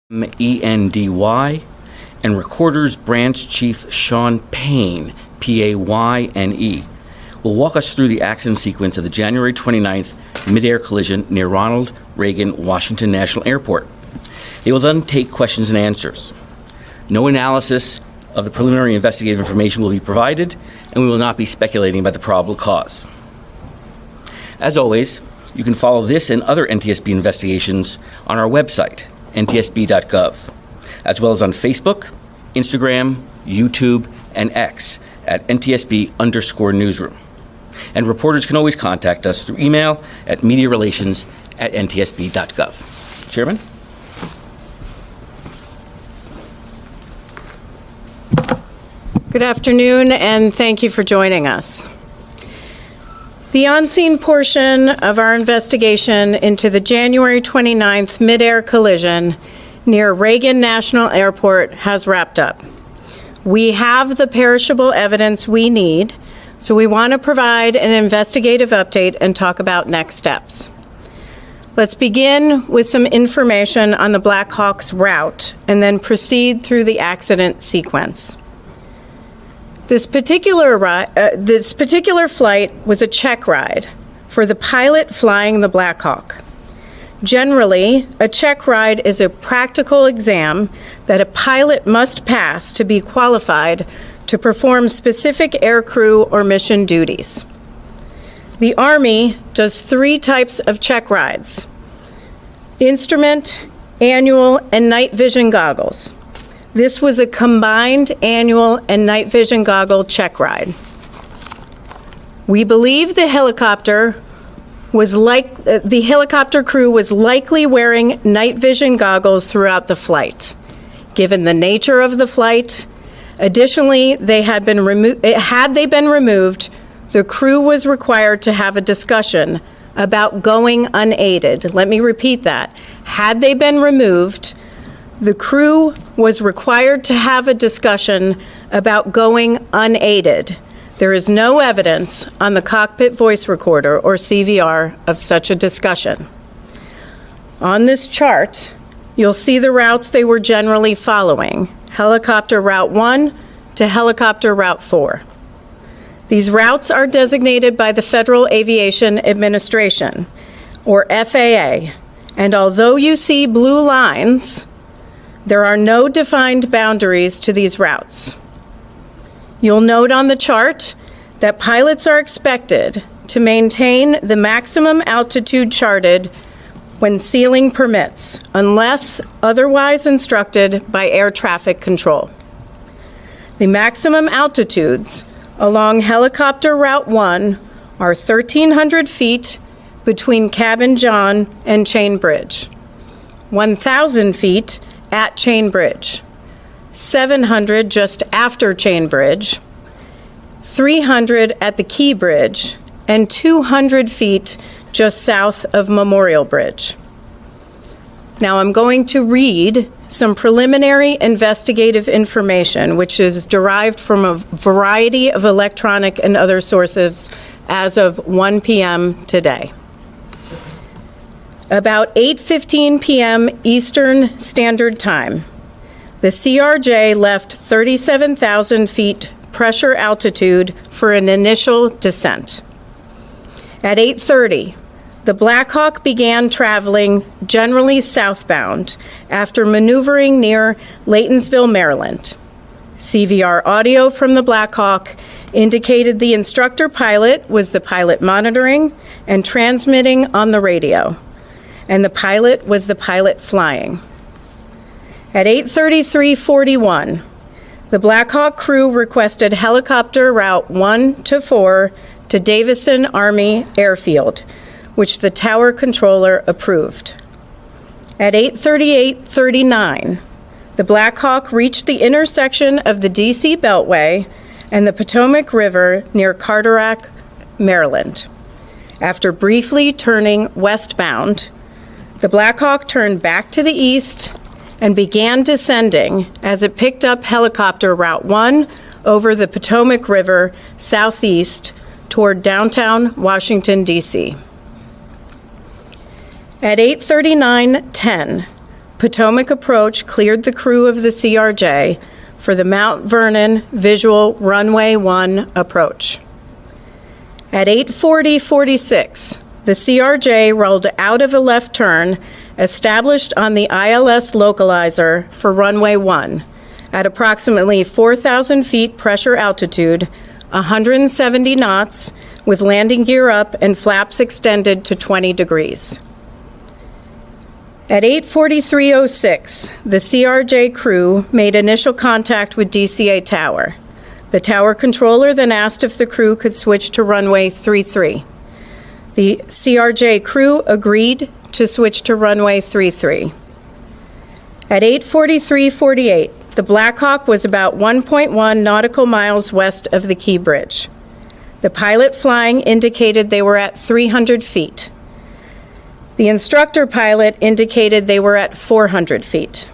ENDY, and Recorders Branch Chief Sean Payne, PAYNE, will walk us through the accident sequence of the January 29th mid-air collision near Ronald Reagan Washington National Airport. They will then take questions and answers. No analysis of the preliminary investigative information will be provided, and we will not be speculating about the probable cause. As always, you can follow this and other NTSB investigations on our website, ntsb.gov, as well as on Facebook, Instagram, YouTube, and X at NTSB_newsroom. And reporters can always contact us through email at mediarelations@ntsb.gov. Chairman? Good afternoon, and thank you for joining us. The on-scene portion of our investigation into the January 29th mid-air collision near Reagan National Airport has wrapped up. We have the perishable evidence we need, so we want to provide an investigative update and talk about next steps. Let's begin with some information on the Black Hawk's route and then proceed through the accident sequence. This particular flight was a check ride for the pilot flying the Black Hawk. Generally, a check ride is a practical exam that a pilot must pass to be qualified to perform specific aircrew or mission duties. The Army does 3 types of check rides: instrument, annual, and night vision goggles. This was a combined annual and night vision goggle check ride. We believe the helicopter crew was likely wearing night vision goggles throughout the flight, given the nature of the flight. Additionally, had they been removed, the crew was required to have a discussion about going unaided. Let me repeat that. Had they been removed, the crew was required to have a discussion about going unaided. There is no evidence on the cockpit voice recorder, or CVR, of such a discussion. On this chart, you'll see the routes they were generally following: Helicopter Route 1 to Helicopter Route 4. These routes are designated by the Federal Aviation Administration, or FAA, and although you see blue lines, there are no defined boundaries to these routes. You'll note on the chart that pilots are expected to maintain the maximum altitude charted when ceiling permits, unless otherwise instructed by air traffic control. The maximum altitudes along Helicopter Route 1 are 1,300 feet between Cabin John and Chain Bridge, 1,000 feet at Chain Bridge, 700 just after Chain Bridge, 300 at the Key Bridge, and 200 feet just south of Memorial Bridge. Now I'm going to read some preliminary investigative information, which is derived from a variety of electronic and other sources as of 1 p.m. today. About 8:15 p.m. Eastern Standard Time, the CRJ left 37,000 feet pressure altitude for an initial descent. At 8:30, the Black Hawk began traveling generally southbound after maneuvering near Laytonsville, Maryland. CVR audio from the Black Hawk indicated the instructor pilot was the pilot monitoring and transmitting on the radio, and the pilot was the pilot flying. At 8:33:41, the Black Hawk crew requested Helicopter Route 1 to 4 to Davison Army Airfield, which the tower controller approved. At 8:38:39, the Black Hawk reached the intersection of the DC Beltway and the Potomac River near Carteret, Maryland. After briefly turning westbound, the Black Hawk turned back to the east and began descending as it picked up Helicopter Route 1 over the Potomac River southeast toward downtown Washington, D.C. At 8:39:10, Potomac approach cleared the crew of the CRJ for the Mount Vernon visual runway 1 approach. At 8:40:46, the CRJ rolled out of a left turn established on the ILS localizer for runway 1 at approximately 4,000 feet pressure altitude, 170 knots, with landing gear up and flaps extended to 20 degrees. At 8:43:06, the CRJ crew made initial contact with DCA Tower. The tower controller then asked if the crew could switch to runway 33. The CRJ crew agreed to switch to runway 33. At 8:43:48, the Black Hawk was about 1.1 nautical miles west of the Key Bridge. The pilot flying indicated they were at 300 feet. The instructor pilot indicated they were at 400 feet.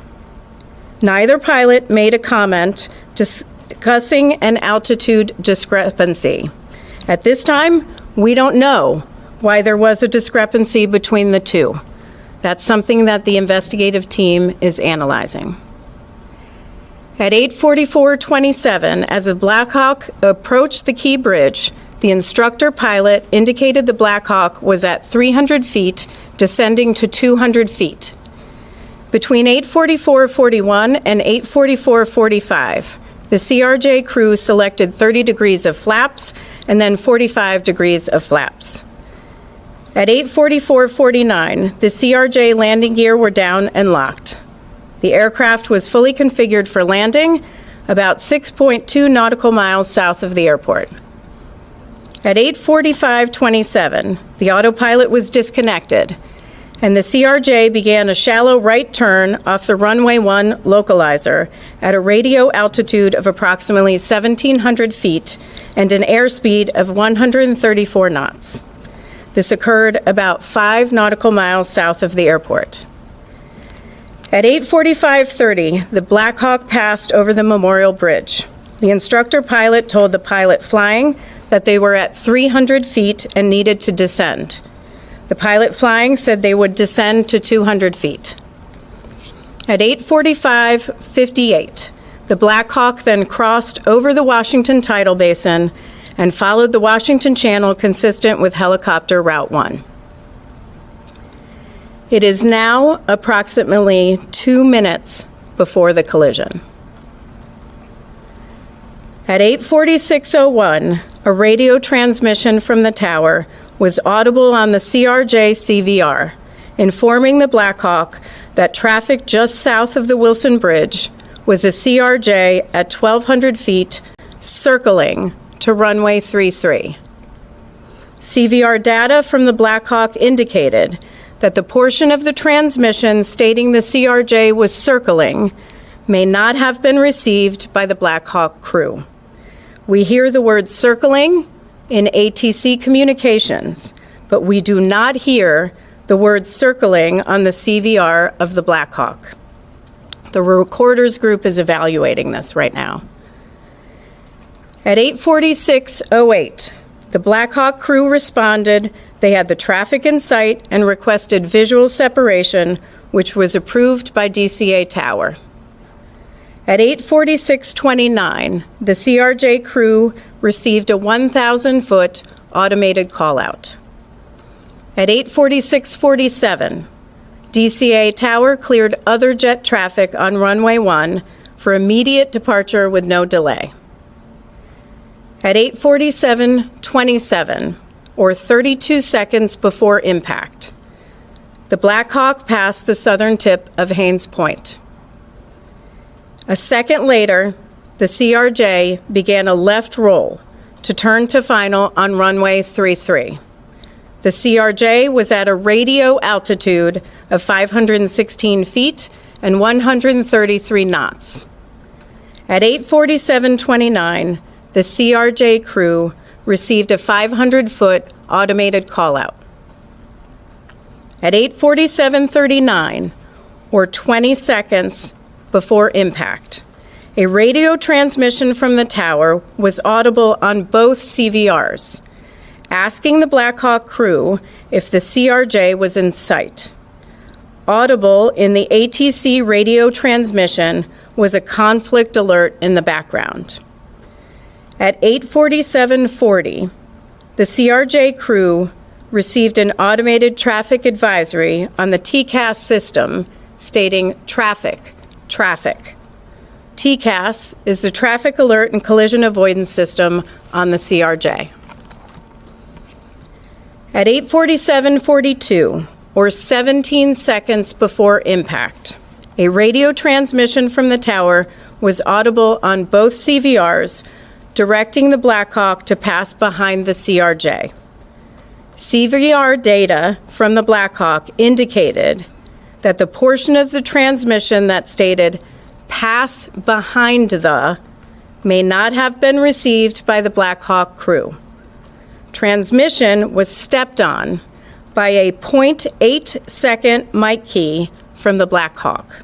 Neither pilot made a comment discussing an altitude discrepancy. At this time, we don't know why there was a discrepancy between the two. That's something that the investigative team is analyzing. At 8:44:27, as the Black Hawk approached the Key Bridge, the instructor pilot indicated the Black Hawk was at 300 feet, descending to 200 feet. Between 8:44:41 and 8:44:45, the CRJ crew selected 30 degrees of flaps and then 45 degrees of flaps. At 8:44:49, the CRJ landing gear were down and locked. The aircraft was fully configured for landing about 6.2 nautical miles south of the airport. At 8:45:27, the autopilot was disconnected, and the CRJ began a shallow right turn off the runway 1 localizer at a radio altitude of approximately 1,700 feet and an airspeed of 134 knots. This occurred about 5 nautical miles south of the airport. At 8:45:30, the Black Hawk passed over the Memorial Bridge. The instructor pilot told the pilot flying that they were at 300 feet and needed to descend. The pilot flying said they would descend to 200 feet. At 8:45:58, the Black Hawk then crossed over the Washington Tidal Basin and followed the Washington Channel consistent with helicopter Route 1. It is now approximately 2 minutes before the collision. At 8:46:01, a radio transmission from the tower was audible on the CRJ CVR, informing the Black Hawk that traffic just south of the Wilson Bridge was a CRJ at 1,200 feet circling to runway 33. CVR data from the Black Hawk indicated that the portion of the transmission stating the CRJ was circling may not have been received by the Black Hawk crew. We hear the word circling in ATC communications, but we do not hear the word circling on the CVR of the Black Hawk. The recorders group is evaluating this right now. At 8:46:08, the Black Hawk crew responded. They had the traffic in sight and requested visual separation, which was approved by DCA Tower. At 8:46:29, the CRJ crew received a 1,000-foot automated call-out. At 8:46:47, DCA Tower cleared other jet traffic on runway 1 for immediate departure with no delay. At 8:47:27, or 32 seconds before impact, the Black Hawk passed the southern tip of Haines Point. A second later, the CRJ began a left roll to turn to final on runway 33. The CRJ was at a radio altitude of 516 feet and 133 knots. At 8:47:29, the CRJ crew received a 500-foot automated call-out. At 8:47:39, or 20 seconds before impact, a radio transmission from the tower was audible on both CVRs, asking the Black Hawk crew if the CRJ was in sight. Audible in the ATC radio transmission was a conflict alert in the background. At 8:47:40, the CRJ crew received an automated traffic advisory on the TCAS system stating traffic, traffic. TCAS is the Traffic Alert and Collision Avoidance System on the CRJ. At 8:47:42, or 17 seconds before impact, a radio transmission from the tower was audible on both CVRs, directing the Blackhawk to pass behind the CRJ. CVR data from the Blackhawk indicated that the portion of the transmission that stated "pass behind the" may not have been received by the Blackhawk crew. Transmission was stepped on by a 0.8-second mic key from the Blackhawk.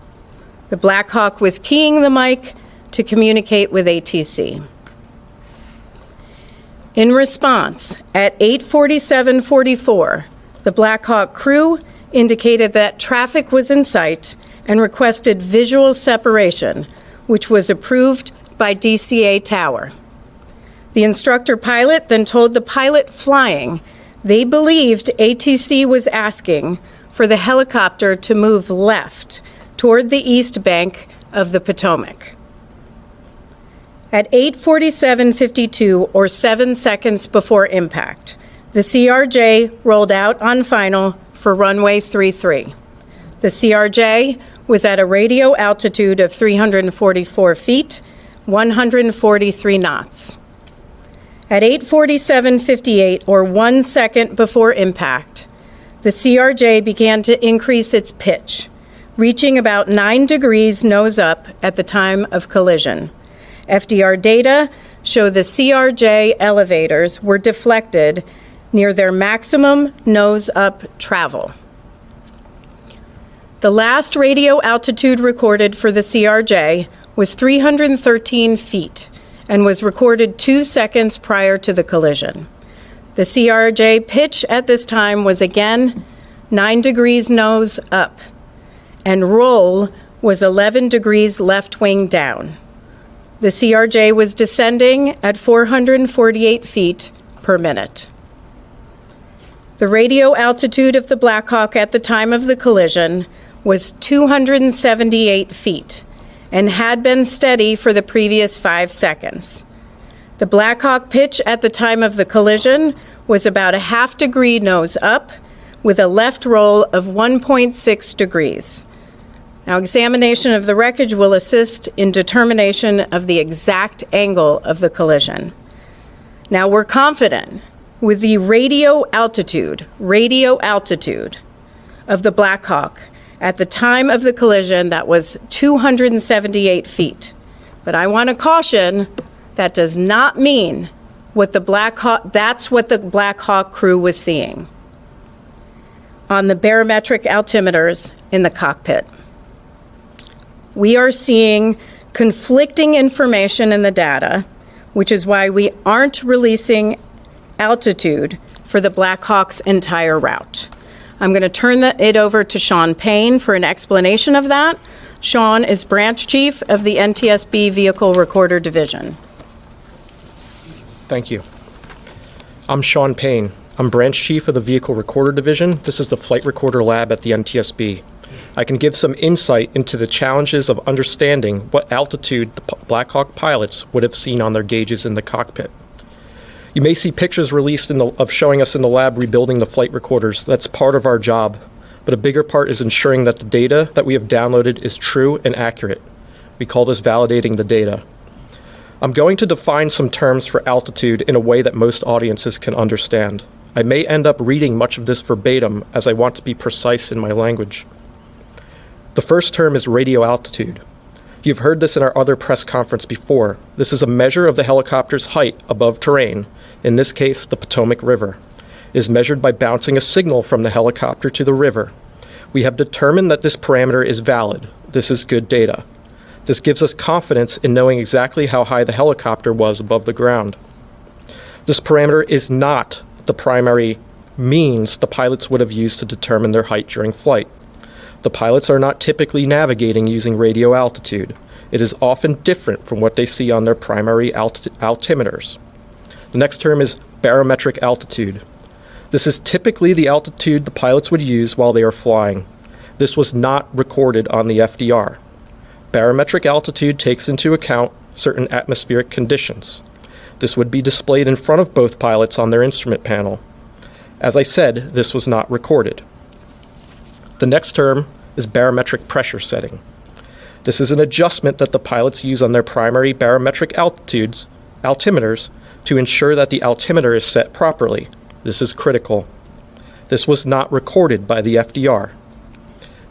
The Blackhawk was keying the mic to communicate with ATC. In response, at 8:47:44, the Blackhawk crew indicated that traffic was in sight and requested visual separation, which was approved by DCA Tower. The instructor pilot then told the pilot flying they believed ATC was asking for the helicopter to move left toward the east bank of the Potomac. At 8:47:52, or 7 seconds before impact, the CRJ rolled out on final for runway 33. The CRJ was at a radio altitude of 344 feet, 143 knots. At 8:47:58, or 1 second before impact, the CRJ began to increase its pitch, reaching about 9 degrees nose up at the time of collision. FDR data show the CRJ elevators were deflected near their maximum nose-up travel. The last radio altitude recorded for the CRJ was 313 feet and was recorded 2 seconds prior to the collision. The CRJ pitch at this time was again 9 degrees nose up, and roll was 11 degrees left wing down. The CRJ was descending at 448 feet per minute. The radio altitude of the Blackhawk at the time of the collision was 278 feet and had been steady for the previous 5 seconds. The Blackhawk pitch at the time of the collision was about a half degree nose up with a left roll of 1.6 degrees. Now, examination of the wreckage will assist in determination of the exact angle of the collision. Now, we're confident with the radio altitude of the Blackhawk at the time of the collision that was 278 feet. But I want to caution, that does not mean that's what the Blackhawk crew was seeing on the barometric altimeters in the cockpit. We are seeing conflicting information in the data, which is why we aren't releasing altitude for the Blackhawk's entire route. I'm going to turn it over to Sean Payne for an explanation of that. Sean is Branch Chief of the NTSB Vehicle Recorder Division. Thank you. I'm Sean Payne. I'm Branch Chief of the Vehicle Recorder Division. This is the Flight Recorder Lab at the NTSB. I can give some insight into the challenges of understanding what altitude the Blackhawk pilots would have seen on their gauges in the cockpit. You may see pictures released of showing us in the lab rebuilding the flight recorders. That's part of our job, but a bigger part is ensuring that the data that we have downloaded is true and accurate. We call this validating the data. I'm going to define some terms for altitude in a way that most audiences can understand. I may end up reading much of this verbatim as I want to be precise in my language. The first term is radio altitude. You've heard this in our other press conference before. This is a measure of the helicopter's height above terrain, in this case, the Potomac River. It is measured by bouncing a signal from the helicopter to the river. We have determined that this parameter is valid. This is good data. This gives us confidence in knowing exactly how high the helicopter was above the ground. This parameter is not the primary means the pilots would have used to determine their height during flight. The pilots are not typically navigating using radio altitude. It is often different from what they see on their primary altimeters. The next term is barometric altitude. This is typically the altitude the pilots would use while they are flying. This was not recorded on the FDR. Barometric altitude takes into account certain atmospheric conditions. This would be displayed in front of both pilots on their instrument panel. As I said, this was not recorded. The next term is barometric pressure setting. This is an adjustment that the pilots use on their primary barometric altimeters to ensure that the altimeter is set properly. This is critical. This was not recorded by the FDR.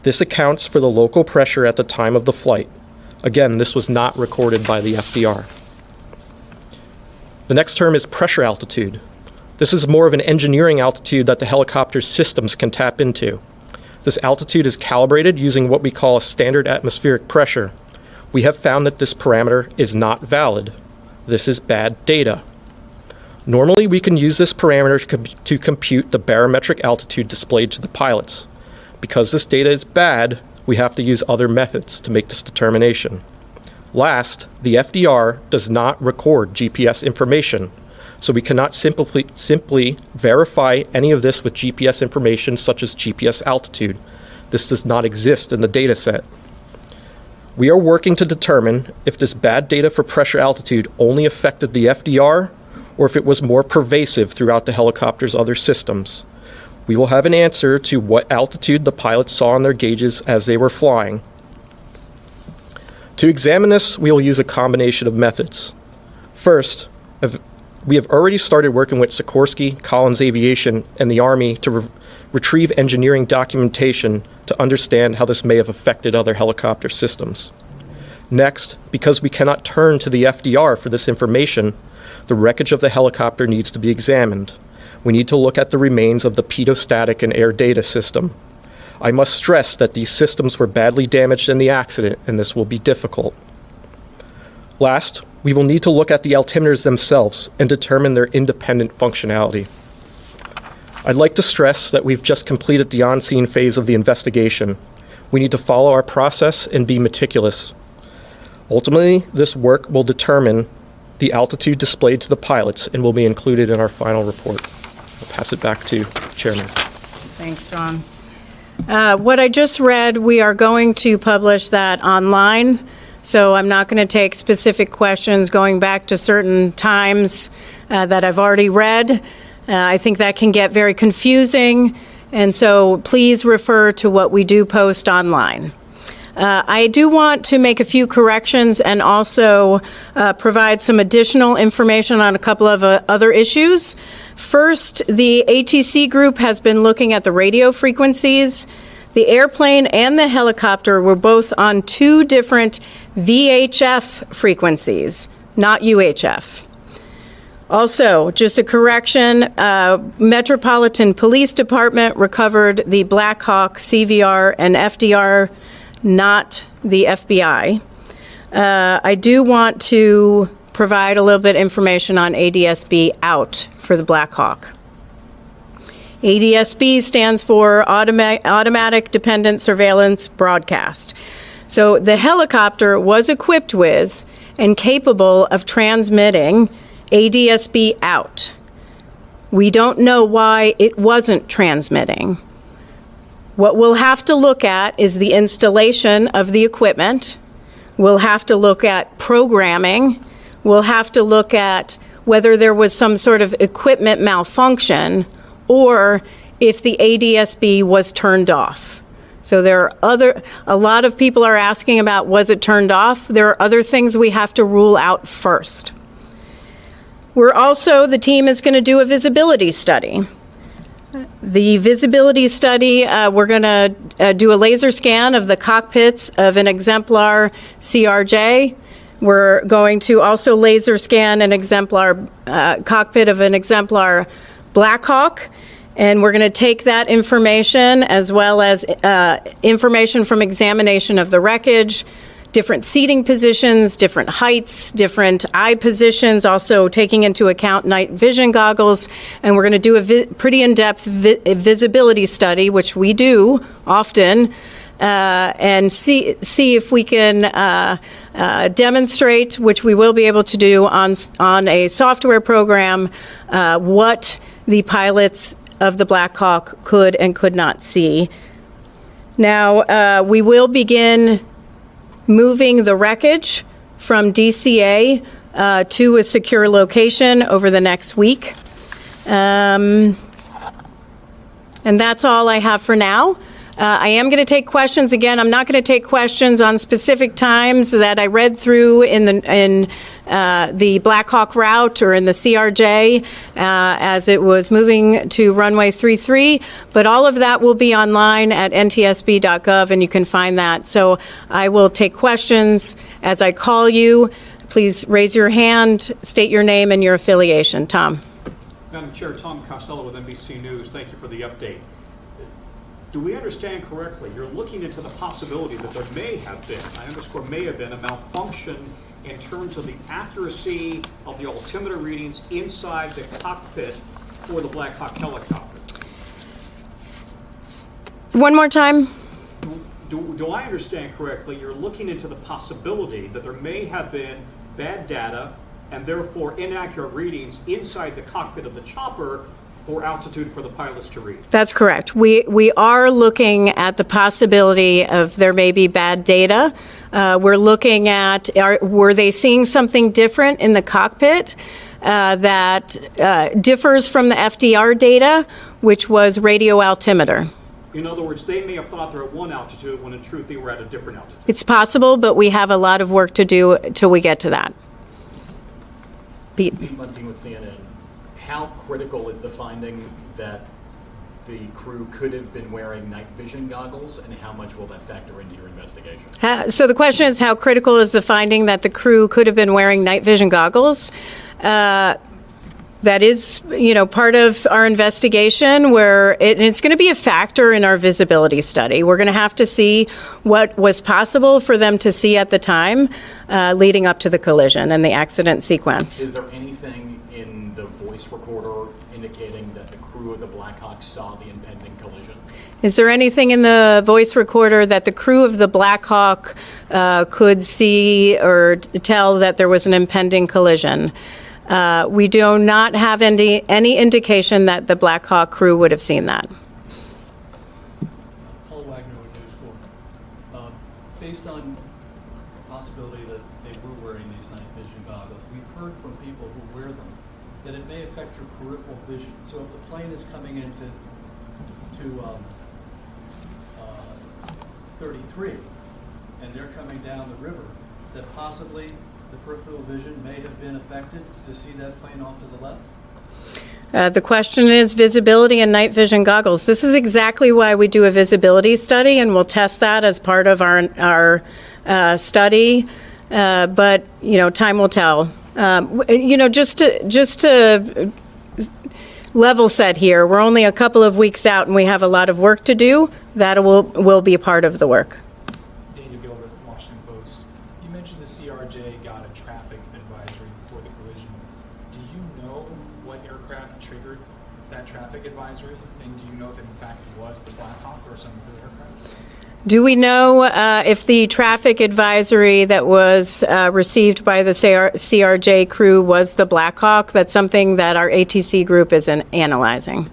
This accounts for the local pressure at the time of the flight. Again, this was not recorded by the FDR. The next term is pressure altitude. This is more of an engineering altitude that the helicopter's systems can tap into. This altitude is calibrated using what we call a standard atmospheric pressure. We have found that this parameter is not valid. This is bad data. Normally, we can use this parameter to compute the barometric altitude displayed to the pilots. Because this data is bad, we have to use other methods to make this determination. Last, the FDR does not record GPS information, so we cannot simply verify any of this with GPS information such as GPS altitude. This does not exist in the data set. We are working to determine if this bad data for pressure altitude only affected the FDR or if it was more pervasive throughout the helicopter's other systems. We will have an answer to what altitude the pilots saw on their gauges as they were flying. To examine this, we will use a combination of methods. First, we have already started working with Sikorsky, Collins Aviation, and the Army to retrieve engineering documentation to understand how this may have affected other helicopter systems. Next, because we cannot turn to the FDR for this information, the wreckage of the helicopter needs to be examined. We need to look at the remains of the pedostatic and air data system. I must stress that these systems were badly damaged in the accident, and this will be difficult. Last, we will need to look at the altimeters themselves and determine their independent functionality. I'd like to stress that we've just completed the on-scene phase of the investigation. We need to follow our process and be meticulous. Ultimately, this work will determine the altitude displayed to the pilots and will be included in our final report. I'll pass it back to Chairman. Thanks, John. What I just read, we are going to publish that online, so I'm not going to take specific questions going back to certain times that I've already read. I think that can get very confusing, and so please refer to what we do post online. I do want to make a few corrections and also provide some additional information on a couple of other issues. First, the ATC group has been looking at the radio frequencies. The airplane and the helicopter were both on two different VHF frequencies, not UHF. Also, just a correction, Metropolitan Police Department recovered the Black Hawk, CVR, and FDR, not the FBI. I do want to provide a little bit of information on ADSB out for the Black Hawk. ADSB stands for Automatic Dependent Surveillance Broadcast. So the helicopter was equipped with and capable of transmitting ADSB out. We don't know why it wasn't transmitting. What we'll have to look at is the installation of the equipment. We'll have to look at programming. We'll have to look at whether there was some sort of equipment malfunction or if the ADSB was turned off. So there are a lot of people are asking about, was it turned off? There are other things we have to rule out first. The team is going to do a visibility study. The visibility study, we're going to do a laser scan of the cockpits of an exemplar CRJ. We're going to also laser scan an exemplar cockpit of an exemplar Black Hawk. And we're going to take that information as well as information from examination of the wreckage, different seating positions, different heights, different eye positions, also taking into account night vision goggles. And we're going to do a pretty in-depth visibility study, which we do often, and see if we can demonstrate, which we will be able to do on a software program, what the pilots of the Black Hawk could and could not see. Now, we will begin moving the wreckage from DCA to a secure location over the next week. And that's all I have for now. I am going to take questions. Again, I'm not going to take questions on specific times that I read through in the Black Hawk route or in the CRJ as it was moving to runway 33, but all of that will be online at ntsb.gov, and you can find that. So I will take questions as I call you. Please raise your hand, state your name and your affiliation. Tom. Madam Chair, Tom Costello with NBC News. Thank you for the update. Do we understand correctly, you're looking into the possibility that there may have been, I underscore may have been, a malfunction in terms of the accuracy of the altimeter readings inside the cockpit for the Black Hawk helicopter? One more time. Do I understand correctly, you're looking into the possibility that there may have been bad data and therefore inaccurate readings inside the cockpit of the chopper for altitude for the pilots to read? That's correct. We are looking at the possibility of there may be bad data. We're looking at, were they seeing something different in the cockpit that differs from the FDR data, which was radio altimeter? In other words, they may have thought they're at one altitude when in truth they were at a different altitude. It's possible, but we have a lot of work to do till we get to that. Pete Bunting with CNN. How critical is the finding that the crew could have been wearing night vision goggles, and how much will that factor into your investigation? So the question is, how critical is the finding that the crew could have been wearing night vision goggles? That is, part of our investigation, where it's going to be a factor in our visibility study. We're going to have to see what was possible for them to see at the time leading up to the collision and the accident sequence. Is there anything in the voice recorder indicating that the crew of the Black Hawk saw the impending collision? Is there anything in the voice recorder that the crew of the Black Hawk could see or tell that there was an impending collision? We do not have any indication that the Black Hawk crew would have seen that. Paul Wagner with News 4. Based on the possibility that they were wearing these night vision goggles, we've heard from people who wear them that it may affect your peripheral vision. So if the plane is coming into 33 and they're coming down the river, that possibly the peripheral vision may have been affected to see that plane off to the left? The question is visibility and night vision goggles. This is exactly why we do a visibility study, and we'll test that as part of our study. But time will tell. Just to level set here, we're only a couple of weeks out, and we have a lot of work to do. That will be a part of the work. Washington Post. You mentioned the CRJ got a traffic advisory before the collision. Do you know what aircraft triggered that traffic advisory? And do you know if it in fact was the Black Hawk or some other aircraft? Do we know if the traffic advisory that was received by the CRJ crew was the Black Hawk? That's something that our ATC group is analyzing.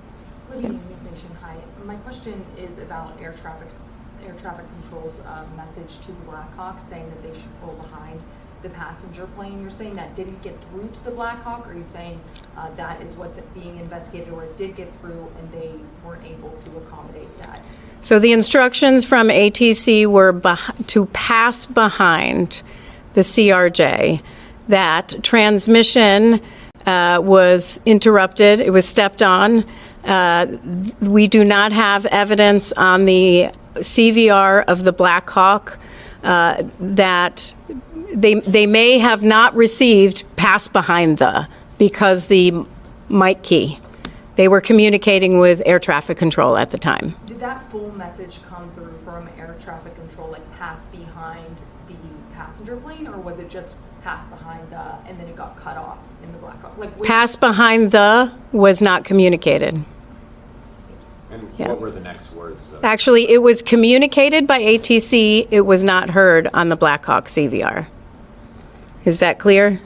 Lydia, News Nation, hi. My question is about air traffic control's message to the Black Hawk saying that they should pull behind the passenger plane. You're saying that didn't get through to the Black Hawk, or are you saying that is what's being investigated, or it did get through and they weren't able to accommodate that? So the instructions from ATC were to pass behind the CRJ. That transmission was interrupted. It was stepped on. We do not have evidence on the CVR of the Black Hawk that they may have not received pass behind because the mic key. They were communicating with air traffic control at the time. Did that full message come through from air traffic control, like pass behind the passenger plane, or was it just pass behind and then it got cut off in the Black Hawk? Pass behind was not communicated. And Yeah. what were the next words? Actually, it was communicated by ATC. It was not heard on the Blackhawk CVR. Is that clear?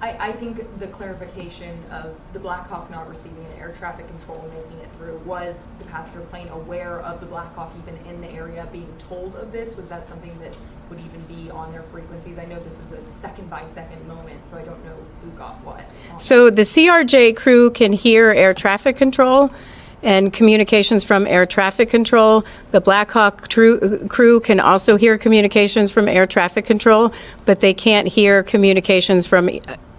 I think the clarification of the Blackhawk not receiving an air traffic control and making it through, was the passenger plane aware of the Blackhawk even in the area being told of this? Was that something that would even be on their frequencies? I know this is a second-by-second moment, so I don't know who got what. So the CRJ crew can hear air traffic control and communications from air traffic control. The Blackhawk crew can also hear communications from air traffic control, but they can't hear communications from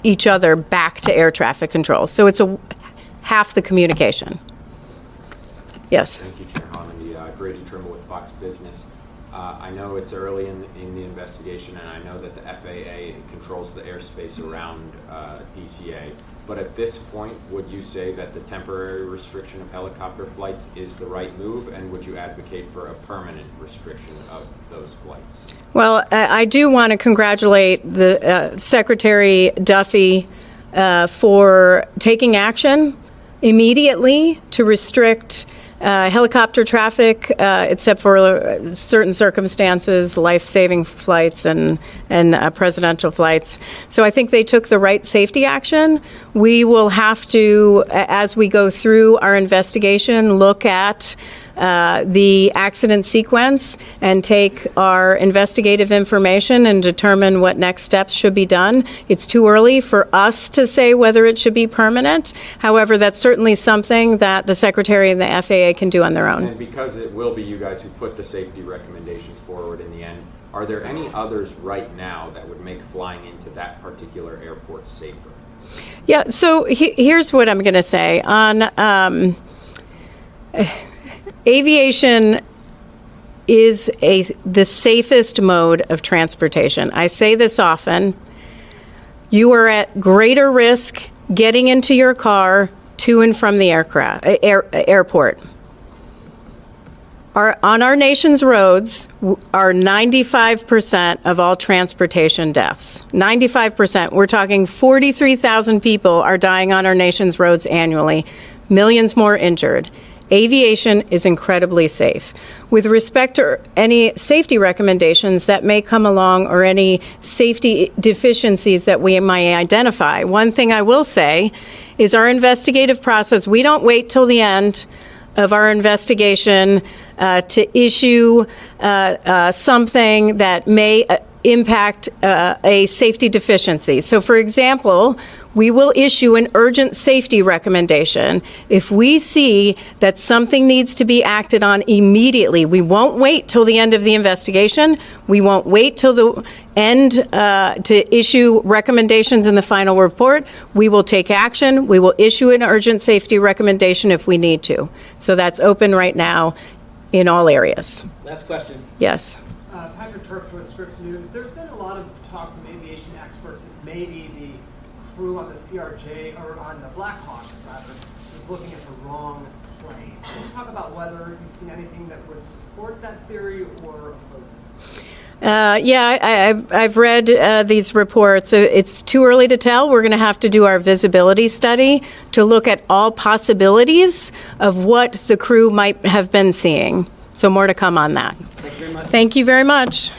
each other back to air traffic control. So it's half the communication. Yes. Thank you, Chair Harmon. Grady Trimble with Fox Business. I know it's early in the investigation, and I know that the FAA controls the airspace around DCA. But at this point, would you say that the temporary restriction of helicopter flights is the right move, and would you advocate for a permanent restriction of those flights? Well, I do want to congratulate the Secretary Duffy for taking action immediately to restrict helicopter traffic, except for certain circumstances, life-saving flights and presidential flights. So I think they took the right safety action. We will have to, as we go through our investigation, look at the accident sequence and take our investigative information and determine what next steps should be done. It's too early for us to say whether it should be permanent. However, that's certainly something that the Secretary and the FAA can do on their own. And because it will be you guys who put the safety recommendations forward in the end, are there any others right now that would make flying into that particular airport safer? Yeah, so here's what I'm going to say. On aviation is the safest mode of transportation. I say this often. You are at greater risk getting into your car to and from the airport. On our nation's roads are 95% of all transportation deaths. 95%. We're talking 43,000 people are dying on our nation's roads annually, millions more injured. Aviation is incredibly safe. With respect to any safety recommendations that may come along or any safety deficiencies that we might identify, one thing I will say is our investigative process, we don't wait till the end of our investigation to issue something that may impact a safety deficiency. So, for example, we will issue an urgent safety recommendation if we see that something needs to be acted on immediately. We won't wait till the end of the investigation. We won't wait till the end to issue recommendations in the final report. We will take action. We will issue an urgent safety recommendation if we need to. So that's open right now in all areas. Last question. Yes. Patrick Terps with Scripps News. There's been a lot of talk from aviation experts that maybe the crew on the CRJ, or on the Blackhawk, rather, is looking at the wrong plane. Can you talk about whether you've seen anything that would support that theory or oppose it? Yeah, I've read these reports. It's too early to tell. We're going to have to do our visibility study to look at all possibilities of what the crew might have been seeing. So more to come on that. Thank you very much. Thank you very much.